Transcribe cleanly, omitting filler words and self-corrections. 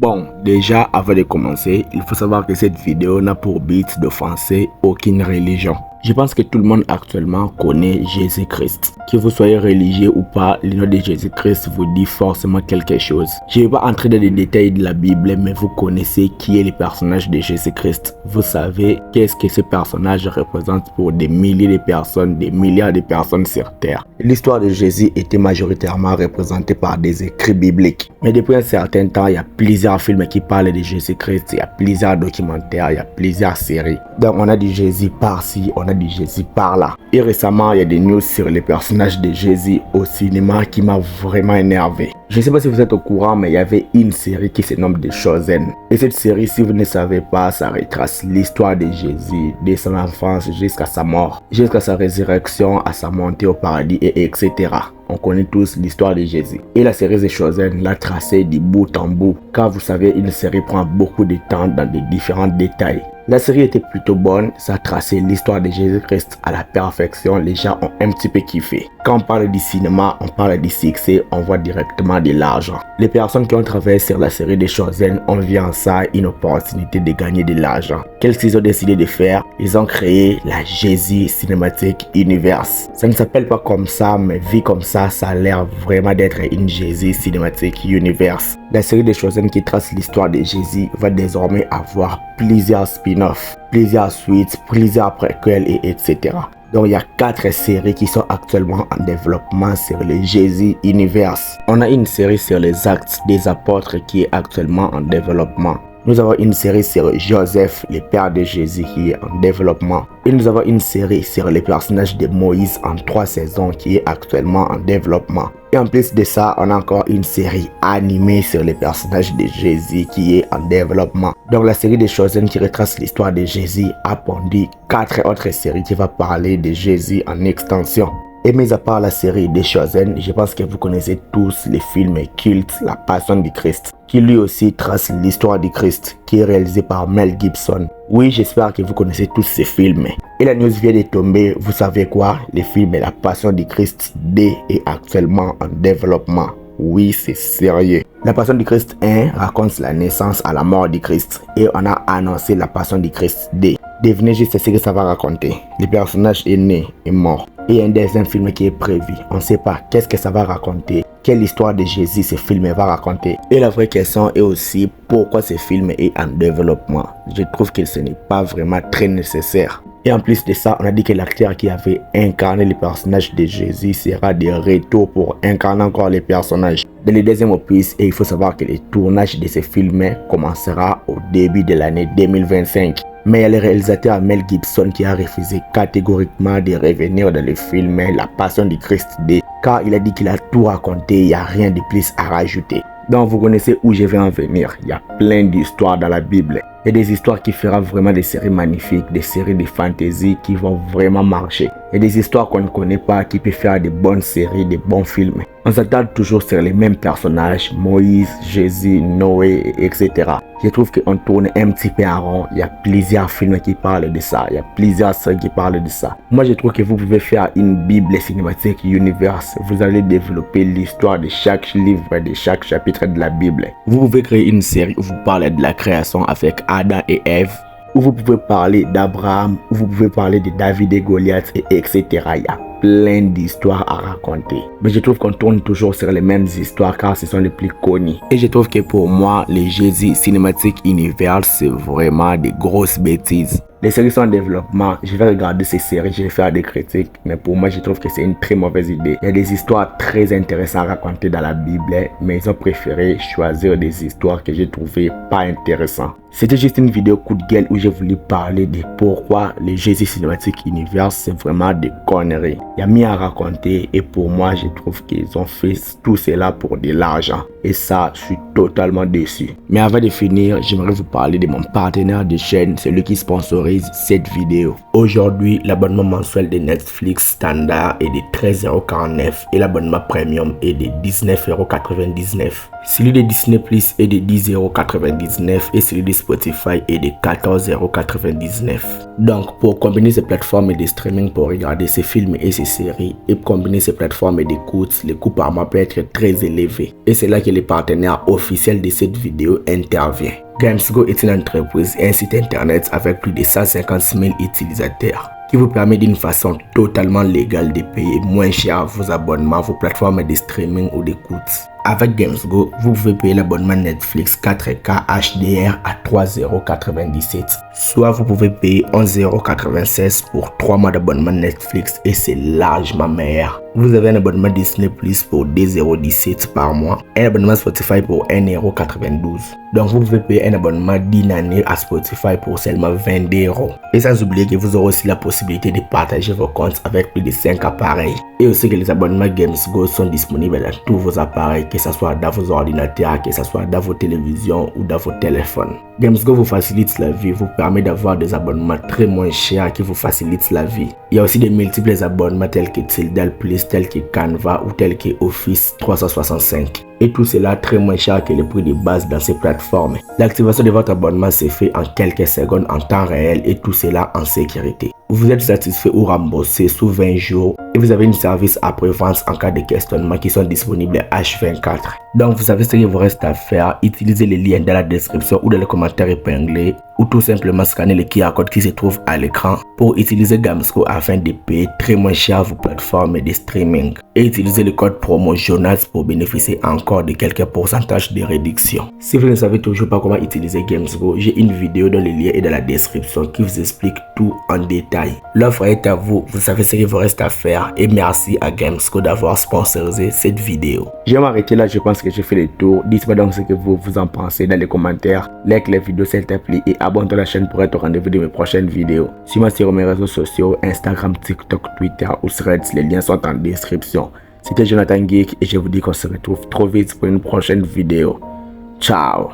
Bon, déjà avant de commencer, il faut savoir que cette vidéo n'a pour but d'offenser aucune religion. Je pense que tout le monde actuellement connaît Jésus-Christ. Que vous soyez religieux ou pas, le nom de Jésus-Christ vous dit forcément quelque chose. Je ne vais pas entrer dans les détails de la Bible, mais vous connaissez qui est le personnage de Jésus-Christ. Vous savez qu'est-ce que ce personnage représente pour des milliers de personnes, des milliards de personnes sur Terre. L'histoire de Jésus était majoritairement représentée par des écrits bibliques. Mais depuis un certain temps, il y a plusieurs films qui parlent de Jésus-Christ, il y a plusieurs documentaires, il y a plusieurs séries. Donc on a du Jésus par-ci, on a du Jésus par-là. Et récemment, il y a des news sur les personnages de Jésus au cinéma qui m'a vraiment énervé. Je ne sais pas si vous êtes au courant, mais il y avait une série qui se nomme The Chosen. Et cette série, si vous ne savez pas, ça retrace l'histoire de Jésus, de son enfance jusqu'à sa mort, jusqu'à sa résurrection, à sa montée au paradis, et etc. On connaît tous l'histoire de Jésus. Et la série The Chosen l'a tracée de bout en bout. Car vous savez, une série prend beaucoup de temps dans des différents détails. La série était plutôt bonne, ça a tracé l'histoire de Jésus-Christ à la perfection, les gens ont un petit peu kiffé. Quand on parle du cinéma, on parle du succès, on voit directement de l'argent. Les personnes qui ont travaillé sur la série The Chosen ont vu en ça une opportunité de gagner de l'argent. Qu'est-ce qu'ils ont décidé de faire? Ils ont créé la Jésus Cinematic Universe. Ça ne s'appelle pas comme ça, mais vu comme ça, ça a l'air vraiment d'être une Jésus Cinematic Universe. La série The Chosen qui trace l'histoire de Jésus va désormais avoir plusieurs spin-offs, plusieurs suites, plusieurs préquels et etc. Donc il y a 4 séries qui sont actuellement en développement sur le Jésus Universe. On a une série sur les actes des apôtres qui est actuellement en développement. Nous avons une série sur Joseph, le père de Jésus, qui est en développement. Et nous avons une série sur les personnages de Moïse en 3 saisons qui est actuellement en développement. Et en plus de ça, on a encore une série animée sur les personnages de Jésus qui est en développement. Donc la série des Chosen qui retrace l'histoire de Jésus a pondu 4 autres séries qui vont parler de Jésus en extension. Et mis à part la série des Chosen, je pense que vous connaissez tous les films cultes La Passion du Christ, qui lui aussi trace l'histoire du Christ, qui est réalisé par Mel Gibson. Oui, j'espère que vous connaissez tous ces films. Et la news vient de tomber, vous savez quoi? Le film La Passion du Christ 2 est actuellement en développement. Oui, c'est sérieux. La Passion du Christ 1 raconte la naissance à la mort du Christ. Et on a annoncé La Passion du Christ 2. Devinez juste ce que ça va raconter. Le personnage est né, est mort. Et il y a un deuxième film qui est prévu. On ne sait pas qu'est-ce que ça va raconter. Quelle histoire de Jésus ce film va raconter. Et la vraie question est aussi pourquoi ce film est en développement. Je trouve que ce n'est pas vraiment très nécessaire. Et en plus de ça, on a dit que l'acteur qui avait incarné le personnage de Jésus sera de retour pour incarner encore les personnages dans le deuxième opus. Et il faut savoir que le tournage de ce film commencera au début de l'année 2025. Mais il y a le réalisateur Mel Gibson qui a refusé catégoriquement de revenir dans le film La Passion du Christ 2, car il a dit qu'il a tout raconté, il n'y a rien de plus à rajouter. Donc vous connaissez où je vais en venir, il y a plein d'histoires dans la Bible. Il y a des histoires qui feront vraiment des séries magnifiques, des séries de fantasy qui vont vraiment marcher. Il y a des histoires qu'on ne connaît pas qui peuvent faire de bonnes séries, de bons films. On s'attarde toujours sur les mêmes personnages, Moïse, Jésus, Noé, etc. Je trouve qu'on tourne un petit peu en rond. Il y a plusieurs films qui parlent de ça. Il y a plusieurs séries qui parlent de ça. Moi, je trouve que vous pouvez faire une Bible cinématique universe. Vous allez développer l'histoire de chaque livre, de chaque chapitre de la Bible. Vous pouvez créer une série où vous parlez de la création avec Adam et Ève, où vous pouvez parler d'Abraham, où vous pouvez parler de David et Goliath, etc. Il y a plein d'histoires à raconter. Mais je trouve qu'on tourne toujours sur les mêmes histoires car ce sont les plus connues. Et je trouve que pour moi, le Jésus Cinematic Universe, c'est vraiment des grosses bêtises. Les séries sont en développement, je vais regarder ces séries, je vais faire des critiques, mais pour moi je trouve que c'est une très mauvaise idée. Il y a des histoires très intéressantes à raconter dans la Bible, mais ils ont préféré choisir des histoires que j'ai trouvées pas intéressantes. C'était juste une vidéo coup de gueule où j'ai voulu parler de pourquoi le Jésus Cinematic Universe c'est vraiment des conneries. Il y a mieux à raconter et pour moi je trouve qu'ils ont fait tout cela pour de l'argent. Et ça, je suis totalement déçu. Mais avant de finir, j'aimerais vous parler de mon partenaire de chaîne, celui qui sponsorise cette vidéo. Aujourd'hui, l'abonnement mensuel de Netflix standard est de 13,49 € et l'abonnement premium est de 19,99 €. Celui de Disney Plus est de 10,99 € et celui de Spotify est de 14,99 €. Donc, pour combiner ces plateformes de streaming pour regarder ces films et ces séries et combiner ces plateformes d'écoute, le coût par mois peut être très élevé. Et c'est là que le partenaire officiel de cette vidéo intervient. Gamesgo est une entreprise et un site internet avec plus de 150 000 utilisateurs qui vous permet d'une façon totalement légale de payer moins cher vos abonnements, vos plateformes de streaming ou d'écoute. Avec Gamesgo, vous pouvez payer l'abonnement Netflix 4K HDR à 3,97 €. Soit vous pouvez payer 11,96 € pour 3 mois d'abonnement Netflix et c'est largement meilleur. Vous avez un abonnement Disney Plus pour 2,17 € par mois et un abonnement Spotify pour 1,92 €. Donc vous pouvez payer un abonnement d'une année à Spotify pour seulement 22 €. Et sans oublier que vous aurez aussi la possibilité de partager vos comptes avec plus de 5 appareils. Et aussi que les abonnements Gamesgo sont disponibles dans tous vos appareils, que ce soit dans vos ordinateurs, que ce soit dans vos télévisions ou dans vos téléphones. Gamesgo vous facilite la vie, vous permet d'avoir des abonnements très moins chers qui vous facilitent la vie. Il y a aussi des multiples abonnements tels que Tidal Plus, tels que Canva ou tels que Office 365. Et tout cela très moins cher que le prix de base dans ces plateformes. L'activation de votre abonnement se fait en quelques secondes en temps réel et tout cela en sécurité. Vous êtes satisfait ou remboursé sous 20 jours et vous avez un service après-vente en cas de questionnement qui sont disponibles H24. Donc vous savez ce qu'il vous reste à faire, utilisez les liens dans la description ou dans les commentaires épinglés ou tout simplement scanner le QR code qui se trouve à l'écran pour utiliser Gamesgo afin de payer très moins cher vos plateformes de streaming et utiliser le code promo Jonas pour bénéficier encore de quelques pourcentages de réduction. Si vous ne savez toujours pas comment utiliser Gamesgo, j'ai une vidéo dont le lien est dans la description qui vous explique tout en détail. L'offre est à vous, vous savez ce qu'il vous reste à faire et merci à Gamesgo d'avoir sponsorisé cette vidéo. Je vais m'arrêter là, je pense que j'ai fait le tour. Dites-moi donc ce que vous en pensez dans les commentaires. Like les vidéos s'il te plaît et abonne-toi à la chaîne pour être au rendez-vous de mes prochaines vidéos. Suis-moi sur mes réseaux sociaux, Instagram, TikTok, Twitter ou Threads, les liens sont en description. C'était Jonathan Geek et je vous dis qu'on se retrouve trop vite pour une prochaine vidéo. Ciao!